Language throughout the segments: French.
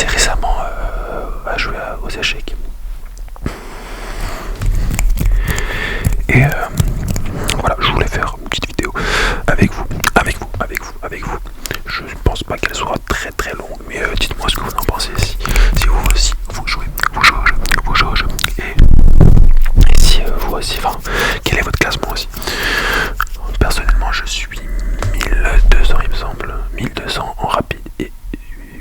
commencé récemment à jouer aux échecs. Et voilà, je voulais faire une petite vidéo avec vous. Je pense pas qu'elle soit très très longue, mais dites-moi ce que vous en pensez. Si vous aussi vous jouez, et si vous aussi, enfin, quel est votre classement aussi. Personnellement, je suis 1200, il me semble, 1200 en rapide et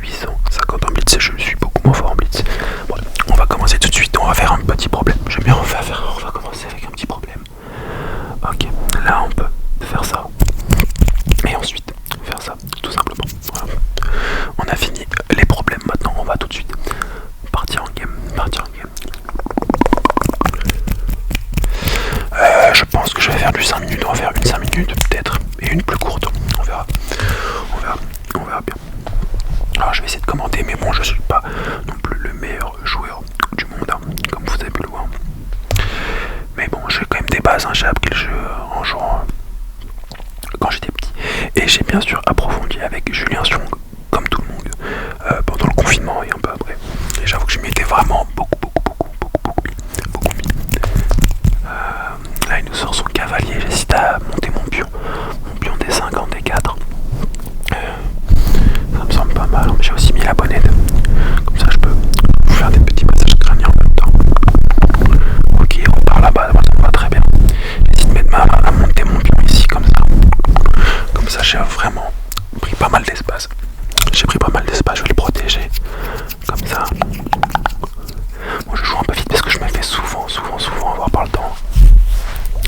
850 en blitz. Je suis beaucoup moins fort en blitz. Bon, on va commencer tout de suite. On va faire un petit problème. J'aime bien, on va commencer avec un petit problème. Ok, là on peut faire ça. Et ensuite faire ça, tout simplement. Voilà. On a fini les problèmes. Maintenant, on va tout de suite partir en game. Je pense que je vais faire du 5 minutes. On va faire une 5 minutes peut-être et une plus courte. On verra bien. Alors je vais essayer de commenter, mais bon, je suis pas non plus le meilleur joueur du monde, hein, comme vous avez pu le voir. Mais bon, j'ai quand même des bases, hein. J'ai appris le jeu en jouant quand j'étais petit. Et j'ai bien sûr approfondi avec Julien Sion, comme tout le monde, pendant le confinement et un peu après. Et j'avoue que je m'y étais vraiment beaucoup mis. Là il nous sort son cavalier, j'hésite à monter mon pion des 50 et 4. Ça me semble pas mal, j'ai aussi mis la bonnette. Comme ça je peux vous faire des petits passages crâniens en même temps. Ok, on repart là-bas, ça me va très bien. J'hésite de mettre à monter mon pion ici comme ça. Comme ça j'ai vraiment pris pas mal d'espace. Je vais le protéger. Comme ça. Bon, je joue un peu vite parce que je me fais souvent avoir par le temps.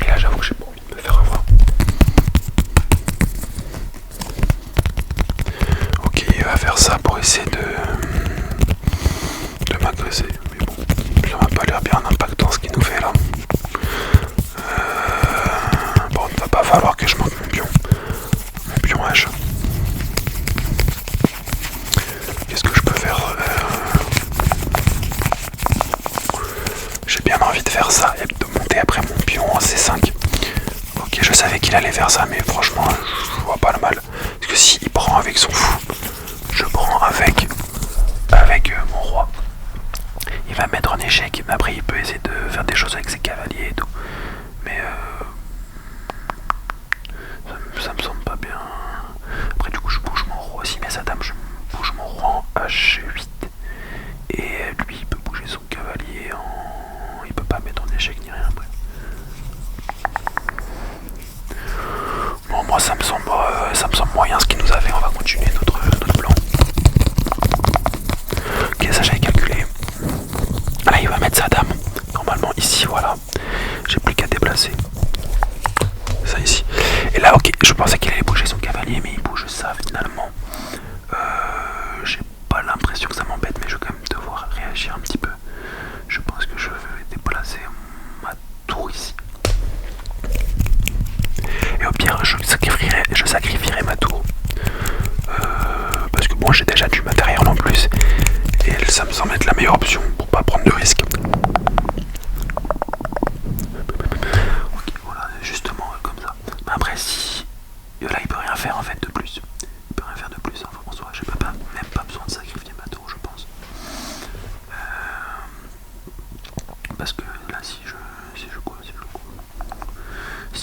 Et là j'avoue que j'ai pas envie de me faire avoir. Ok, il va faire ça pour essayer de m'agresser. Mais bon, ça m'a pas l'air bien impactant ce qu'il nous fait là. Bon, il ne va pas falloir que je monte mon pion H. Qu'est-ce que je peux faire? J'ai bien envie de faire ça et de monter après mon pion en C5. Ok, je savais qu'il allait faire ça, mais franchement, je vois pas le mal. Parce que s'il prend avec son fou, je prends avec mon roi. Il va me mettre en échec, mais après il peut essayer de faire des choses avec ses cavaliers et tout. Mais ça me semble pas bien. Après du coup je bouge mon roi aussi, mais sa dame, je bouge mon roi en H8. Et lui il peut bouger son cavalier en... Il peut pas mettre en échec ni rien après. Bon, moi ça me semble moyen ce qu'il nous a fait. On va continuer notre plan. Ok, ça j'avais calculé. Là il va mettre sa dame. Normalement ici, voilà. J'ai plus qu'à déplacer. Ça ici. Et là, ok, je pensais qu'il allait bouger son cavalier, mais il bouge ça finalement. J'ai pas l'impression que ça m'embête, mais je vais quand même devoir réagir un petit peu. Je pense que je vais déplacer ma tour ici. Et au pire, je sacrifierai ma tour. Parce que bon, j'ai déjà du matériel en plus. Et ça me semble être la meilleure option pour pas prendre de risques. Ok, voilà, justement comme ça. Mais après, si là, il peut rien faire en fait de plus. Il peut rien faire de plus. Enfin, en soi, j'ai même pas besoin de sacrifier ma tour, je pense. Parce que là, si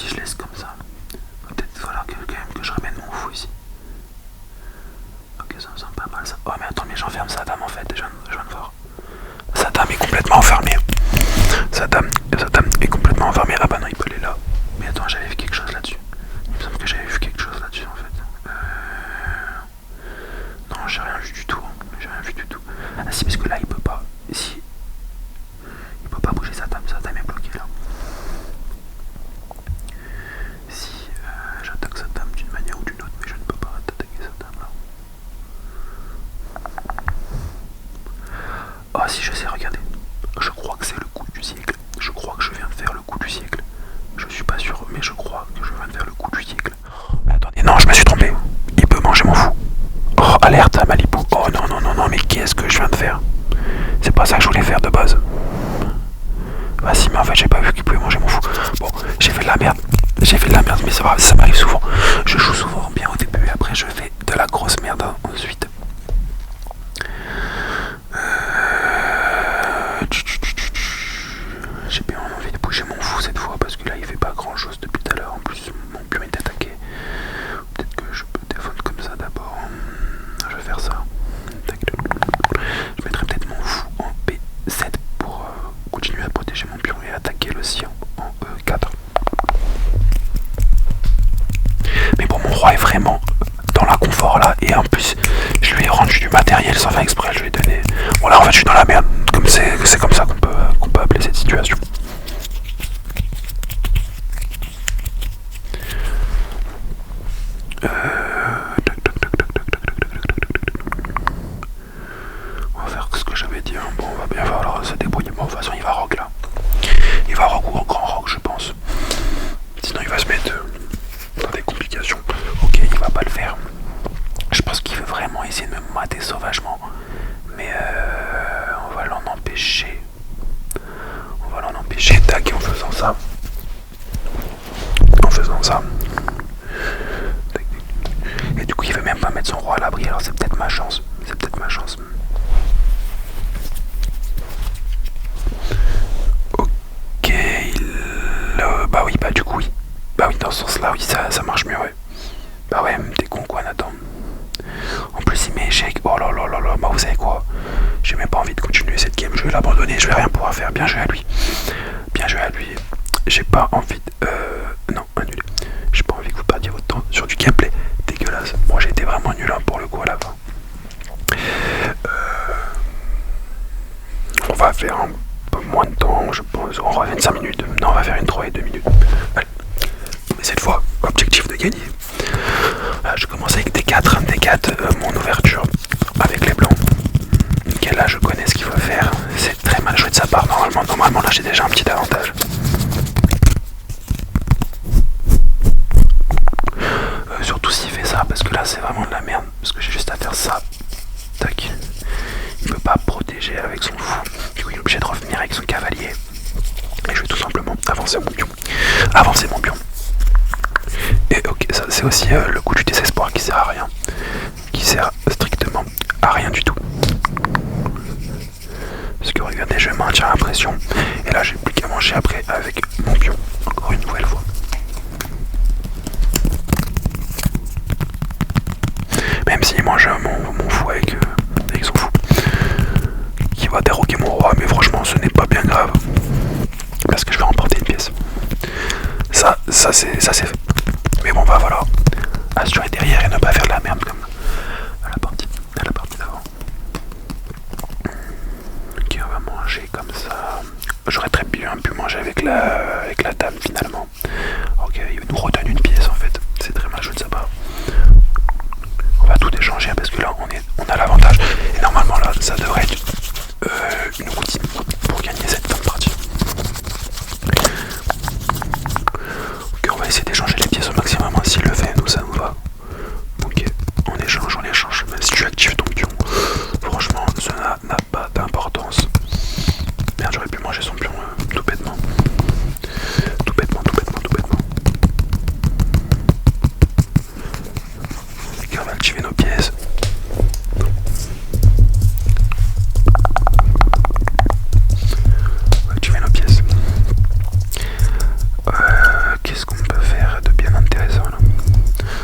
je laisse comme ça, peut-être falloir quand même que je ramène mon fou ici. Ok, ça me semble pas mal ça. Oh mais attends, mais j'enferme sa dame en fait, je viens de voir. Sa dame est complètement enfermée. Sa dame est complètement enfermée. Ah bah non, il peut aller là. Mais attends, j'avais vu quelque chose là-dessus. Il me semble que j'avais vu quelque chose là-dessus en fait. Non, j'ai rien vu du tout. Ah si, parce que là, il peut pas. Si. Il peut pas bouger sa dame est bloquée là. Si j'attaque sa dame d'une manière ou d'une autre, mais je ne peux pas attaquer sa dame là. Ah si, je sais, regardez. Je crois que c'est le coup du siècle. Je crois que je viens de faire le coup du siècle. Je suis pas sûr, mais je crois que je viens de faire le coup du siècle. Attendez, non, je me suis trompé. Il peut manger mon fou. Oh, alerte à Malibu. Oh non, mais qu'est-ce que je viens de faire? C'est pas ça que je voulais faire de base. Ah si, mais en fait, j'ai pas vu qu'il pouvait manger mon fou. Bon, j'ai fait de la merde, mais c'est grave, ça m'arrive souvent. Je joue souvent bien au début, et après je fais de la grosse merde ensuite. vais faire ça. Je mettrai peut-être mon fou en B7 pour continuer à protéger mon pion et attaquer le sien en E4. Mais bon, mon roi est vraiment dans l'inconfort là, et en plus je lui ai rendu du matériel sans faire exprès, je lui ai donné. Bon là en fait je suis dans la merde, comme c'est comme ça qu'on peut appeler cette situation. On va faire ce que j'avais dit, hein. Bon on va bien falloir se débrouiller, bon de toute façon il va rock là. Il va rock ou en grand rock je pense. Sinon il va se mettre dans des complications. Ok, il va pas le faire. Je pense qu'il veut vraiment essayer de me mater sauvagement. Mais on va l'en empêcher. On va l'en empêcher, tac, en faisant ça. En faisant ça. Et du coup il veut même pas mettre son roi à l'abri, alors c'est peut-être ma chance. C'est peut-être ma chance. Ok, bah oui, bah du coup oui. Bah oui, dans ce sens-là, oui, ça marche mieux, ouais. Bah ouais, t'es con quoi, Nathan. En plus, il met échec. Oh là là là là, bah vous savez quoi? J'ai même pas envie de continuer cette game, je vais l'abandonner, je vais rien pouvoir faire. Bien joué à lui. Bien joué à lui. J'ai pas envie de... non, annulé. J'ai pas envie que vous perdiez votre temps sur du gameplay dégueulasse. Moi, j'ai été vraiment nul hein, pour le coup à la fin. On va faire un peu moins de temps, je pense. On va faire 25 minutes. Non, on va faire une 3 et 2 minutes. Allez. Mais cette fois, objectif de gagner. Je commence avec D4. D4, mon ouverture avec les blancs. Ok, là je connais ce qu'il faut faire. C'est très mal joué de sa part. Normalement là j'ai déjà un petit avantage. Surtout s'il fait ça, parce que là c'est vraiment de la merde. Parce que j'ai juste à faire ça. Tac. Il peut pas protéger avec son fou. Du coup il est obligé de revenir avec son cavalier. Et je vais tout simplement avancer mon pion. Avancer mon pion. Et ok, ça c'est aussi le coup du désespoir qui sert à rien. Qui sert strictement à rien du tout. Parce que regardez, je maintiens la pression. Et là j'ai plus qu'à manger après avec mon pion. Encore une nouvelle fois. Même s'il mange mon fou avec son fou. Qui va déroquer mon roi. Mais franchement ce n'est pas bien grave. Parce que je vais remporter une pièce. Ça c'est fait. Mais bon bah voilà. Assurer derrière et ne pas faire de la merde comme à la partie d'avant. Ok, on va manger comme ça. J'aurais très bien pu manger avec la dame finalement. Ok, il nous redonne une pièce en fait. C'est très mal joué de sa part. On va tout échanger parce que là on a l'avantage. Et normalement là ça devrait être une routine pour gagner cette fin de partie. Ok, on va essayer d'échanger les pièces au maximum. S'il le fait, nous ça nous va. Ok, on échange. Même si tu actives ton pion, franchement, cela n'a pas d'importance. Merde, j'aurais pu manger son pion tout bêtement. Tout bêtement. Ok, on va activer nos pièces. Qu'est-ce qu'on peut faire de bien intéressant là?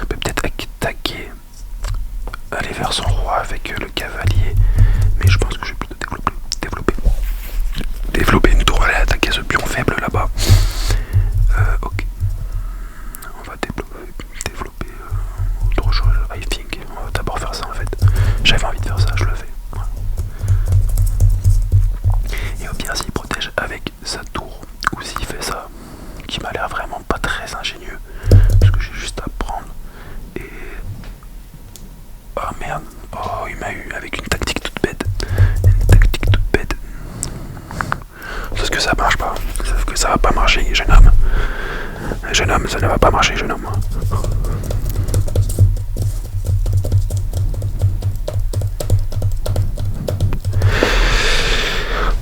On peut peut-être attaquer, aller vers son roi avec le cavalier, mais je pense que je vais plutôt développer une tour, aller attaquer ce pion faible là-bas. Ok, on va développer autre chose, I think. On va d'abord faire ça en fait. J'avais envie de faire ça, je le fais. Voilà. Et au pire, s'il protège avec sa tour, ou s'il fait ça, qui m'a l'air vraiment pas très ingénieux, parce que j'ai juste à prendre et... Oh merde, oh il m'a eu avec une tactique toute bête. Sauf que ça marche pas, sauf que ça va pas marcher, jeune homme. Jeune homme, ça ne va pas marcher, jeune homme.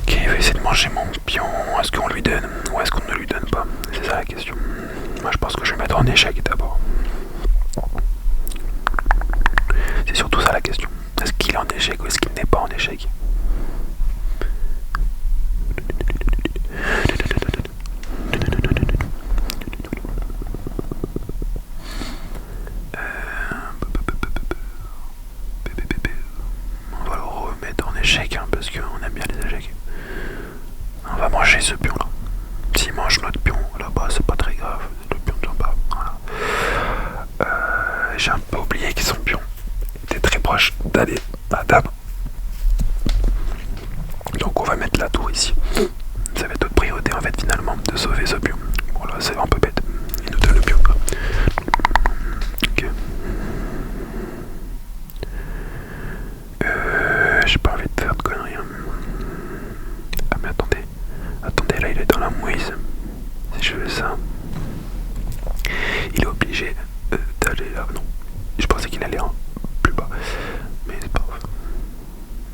Ok, il va essayer de manger mon pion. Est-ce qu'on lui donne ou est-ce qu'on ne lui donne pas? C'est ça la question. Moi je pense que je vais mettre en échec d'abord. C'est surtout ça la question. Est-ce qu'il est en échec ou est-ce qu'il n'est pas en échec? parce qu'on aime bien les échecs. On va manger ce pion là. S'il mange notre pion là-bas, c'est pas très grave. Le pion de là-bas, voilà. J'ai un peu oublié que son pion était très proche d'aller à la table. Donc on va mettre la tour ici. Ça va être notre priorité en fait finalement de sauver ce pion. Voilà, c'est un peu bête. Il nous donne le pion. Ok. J'ai pas envie de faire de conneries. Ah mais attendez. Attendez, là il est dans la mouise. Si je fais ça, il est obligé d'aller là. Non. Je pensais qu'il allait plus bas. Mais c'est pas grave.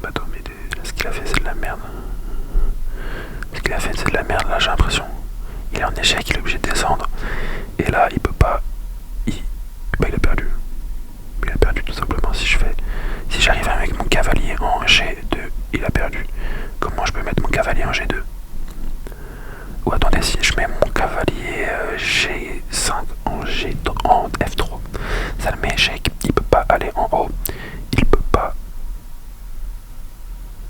Attends, mais ce qu'il a fait c'est de la merde. Ce qu'il a fait c'est de la merde là, j'ai l'impression. Il est en échec, il est obligé de descendre. Et là il peut pas. Il a perdu. Il a perdu tout simplement. Si j'arrive avec mon cavalier en G2, il a perdu. Comment je peux mettre mon cavalier en G2? Ou attendez, si je mets mon cavalier G5 en F3, ça le met échec. Il peut pas aller en haut. Il peut pas.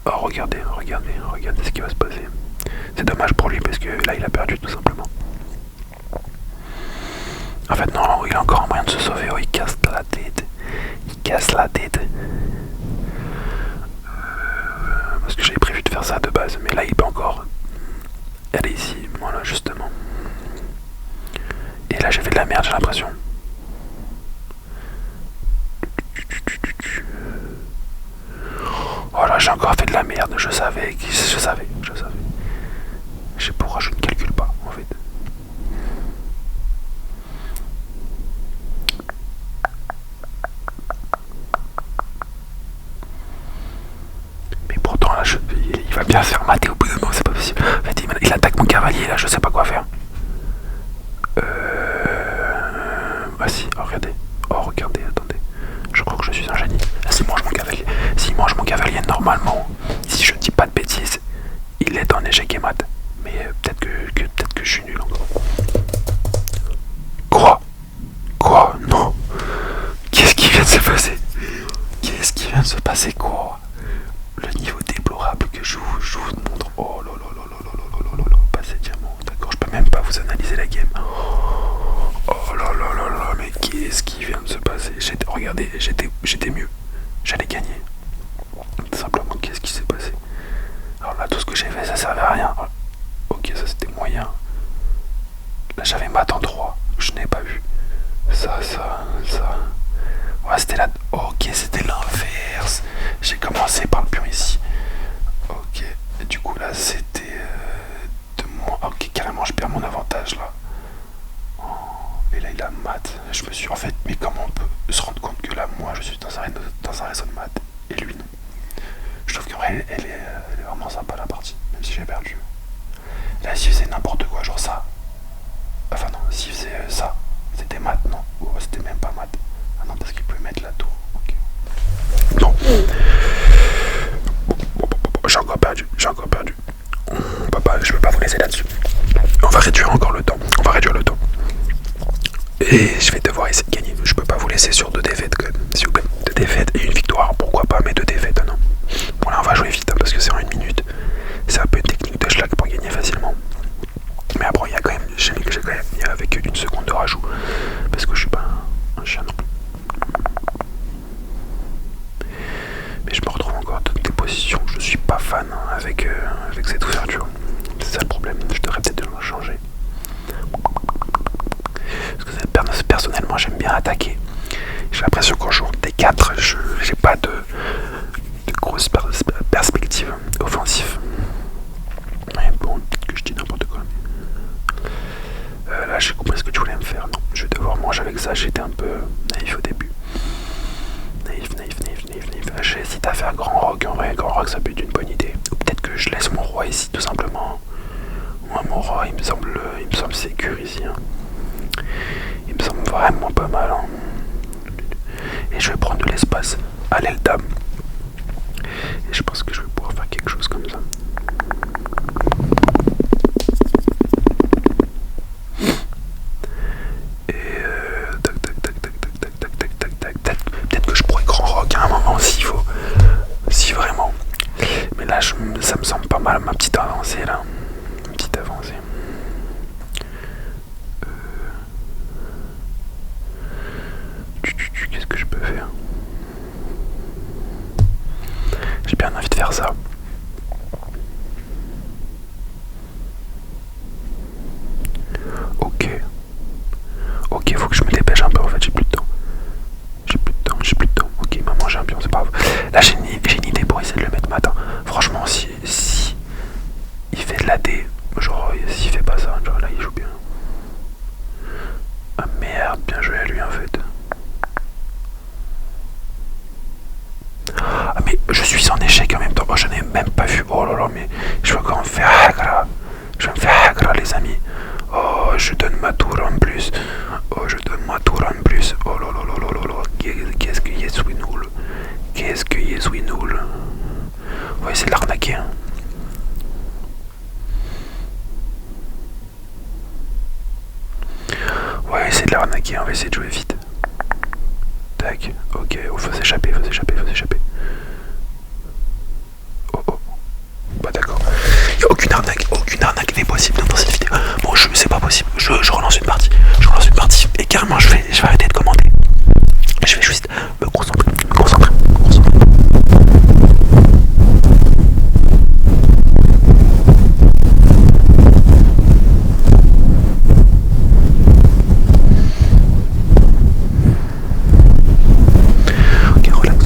Oh regardez ce qui va se passer. C'est dommage pour lui parce que là il a perdu tout simplement. En fait non, il a encore un moyen de se sauver. Oh, il casse la tête. Parce que j'avais prévu de faire ça de base, mais là il peut encore aller ici, voilà justement. Et là j'ai fait de la merde, j'ai l'impression. Voilà, j'ai encore fait de la merde, je savais. Je pourquoi je ne calcule pas en fait. Mais pourtant là, il va bien se faire mater au bout d'un moment, c'est pas possible. En fait, il attaque mon cavalier là, je sais pas quoi faire. Ah si, regardez, attendez. Je crois que je suis un génie. Là, s'il mange mon cavalier, normalement, si je dis pas de bêtises, il est en échec et mat. Mais peut-être que je suis nul encore. Quoi? Non. Qu'est-ce qui vient de se passer? Quoi? Le niveau déplorable que je vous montre. Oh là là. Passer diamant. D'accord, je peux même pas vous analyser la game. Oh là là, mais qu'est-ce qui vient de se passer? Regardez, j'étais mieux. J'allais gagner. Tout simplement, qu'est-ce qui s'est passé? Alors là, tout ce que j'ai fait, ça servait à rien. Ok, ça c'était moyen. Là, j'avais mat en 3. Je n'ai pas vu. Ça. Ouais, c'était là. Ok, c'était l'inverse. J'ai commencé par le pion ici. Ok, et du coup, là, c'était de moi. Ok, carrément, je perds mon avantage là. Et là il a mat. Je me suis en fait, mais comment on peut se rendre compte que là moi je suis dans un réseau de mat et lui non? Je trouve qu'en vrai elle est vraiment sympa la partie, même si j'ai perdu. Là s'il faisait n'importe quoi, genre ça. Enfin non, s'il faisait ça, c'était mat, non? Ou c'était même pas mat. Ah non, parce qu'il pouvait mettre la tour. Ok. Non. J'ai encore perdu. Je peux pas vous laisser là-dessus. On va réduire encore le temps. Et je vais devoir essayer de gagner. Je peux pas vous laisser sur 2 défaites quand même. S'il vous plaît. 2 défaites et une victoire. Pourquoi pas, mais 2 défaites, non. Bon là on va jouer vite parce que c'est en 1 minute. C'est un peu une technique de schlag pour gagner facilement. Mais après il y a quand même. J'ai quand même mis avec 1 seconde de rajout. Parce que je suis pas un chien non plus. Mais je me retrouve encore dans des positions. Je suis pas fan avec cette ouverture. C'est ça le problème. Je devrais peut-être le changer. Parce que personnellement j'aime bien attaquer. J'ai l'impression qu'en jour D4 j'ai pas de grosses perspectives offensives. Mais bon, peut-être que je dis n'importe quoi. Là j'ai compris ce que tu voulais me faire. Non, je vais devoir manger avec ça. J'étais un peu naïf au début. Naïf. J'hésite à faire grand rock. En vrai, grand rock ça peut être une bonne idée. Ou peut-être que je laisse mon roi ici tout simplement. Moi mon roi il me semble sécure ici. Hein. Il me semble vraiment pas mal. Hein. Et je vais prendre de l'espace à l'aile dame. Et je pense que je vais pouvoir faire quelque chose comme ça. Et peut-être que je pourrais grand rock à un moment s'il faut. Si vraiment. Mais là ma petite avancée là. Ma petite avancée. Qu'est-ce que je peux faire? J'ai bien envie de faire ça. Ok. Ok, faut que je me dépêche un peu en fait, j'ai plus de temps. J'ai plus de temps. Ok, maman, j'ai un pion, c'est pas grave. Là, j'ai une idée pour essayer de le mettre matin. Franchement, si il fait de la D, genre, s'il fait pas ça, genre là, il joue bien. Ah merde, bien joué à lui en fait. Ah mais je suis en échec en même temps. Oh, je n'ai même pas vu. Oh là là, mais je vais encore me faire hagra. Je vais me faire hagra les amis. Oh, je donne ma tour en plus. Oh, je donne ma tour en plus. Oh là là là là là là. Qu'est-ce qu'il y a sous nul? Qu'est-ce qu'il y a sous nul? On va essayer de l'arnaquer. Hein. On va essayer de l'arnaquer. On va essayer de jouer vite. Tac. Ok. Oh, faut s'échapper, faut s'échapper, faut s'échapper. Oh oh. Bah d'accord. Il n'y a aucune arnaque n'est possible dans cette vidéo. Bon, c'est pas possible. Je relance une partie. Je relance une partie. Et carrément, je vais arrêter de commenter. Je vais juste me concentrer. Ok, relax.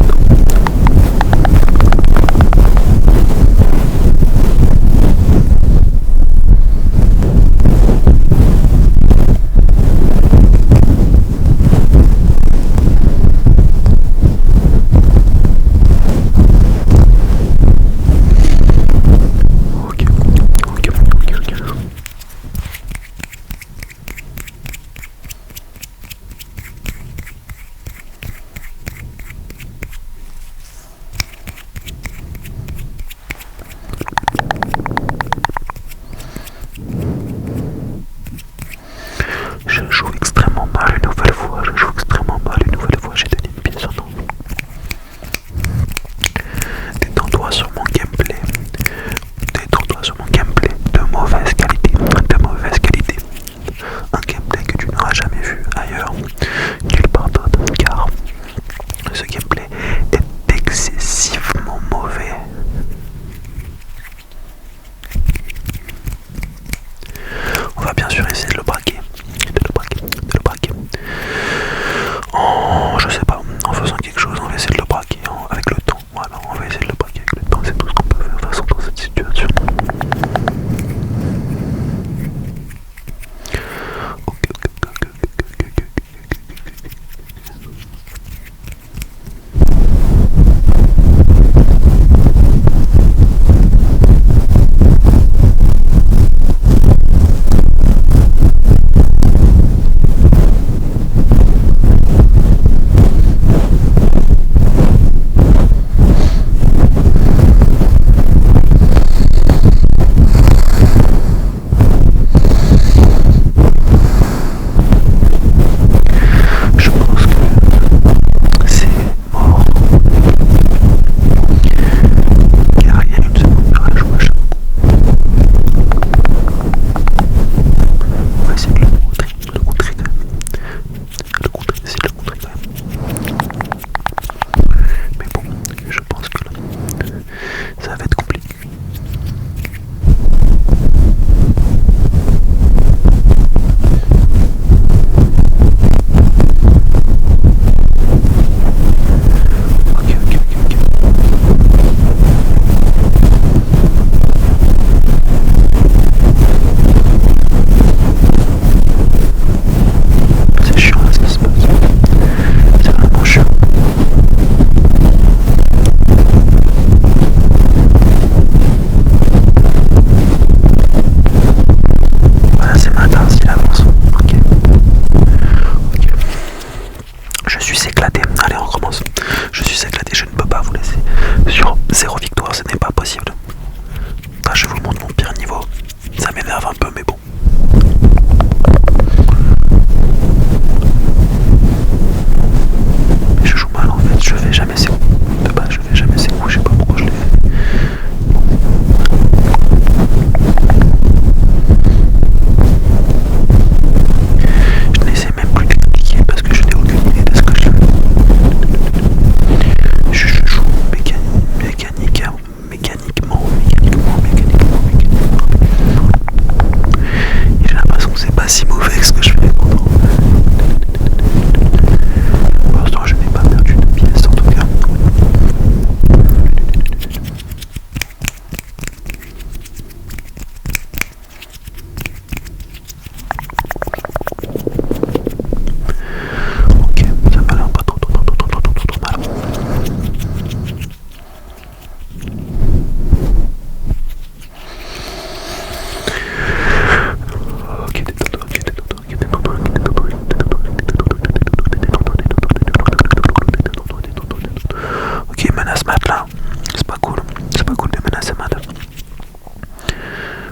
menaces Matt là. C'est pas cool de menacer Matt.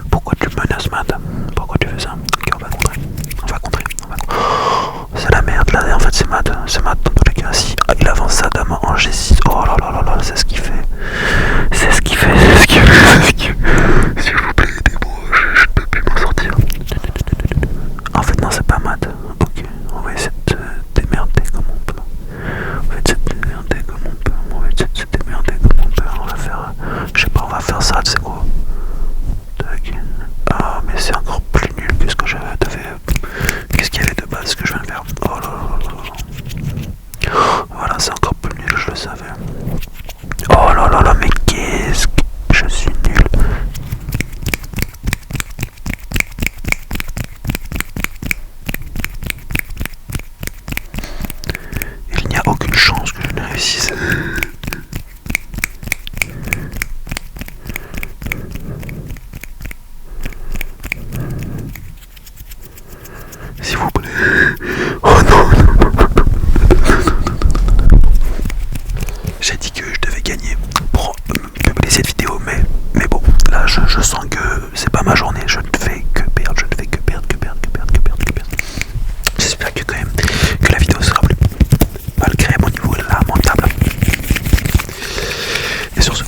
Pourquoi tu menaces Matt? Pourquoi tu fais ça? Ok, on va contrer. Oh, c'est la merde là, en fait c'est Matt dans tous les cas. Si il avance sa dame en G6, oh là là là là, c'est ce qu'il fait. S'il vous plaît, aidez-moi, je ne peux plus m'en sortir. En fait non, c'est pas Matt. Ok, on va essayer de se démerder comme on peut. On va faire, je sais pas, on va faire ça, tu sais quoi. Tac. Ah, mais c'est encore plus nul que ce que j'avais fait. Qu'est-ce qu'il y avait de base que je viens de faire? Oh là là là là. Voilà, c'est encore plus nul, je le savais. Oh là là là, mais qu'est-ce que je suis nul. Il n'y a aucune chance que je ne réussisse. S'il vous plaît. Oh non. J'ai dit que je devais gagner pour publier cette vidéo, mais bon, là je sens que c'est pas ma journée. Je ne fais que perdre, J'espère que quand même que la vidéo sera plus malgré mon niveau lamentable. Et sur ce,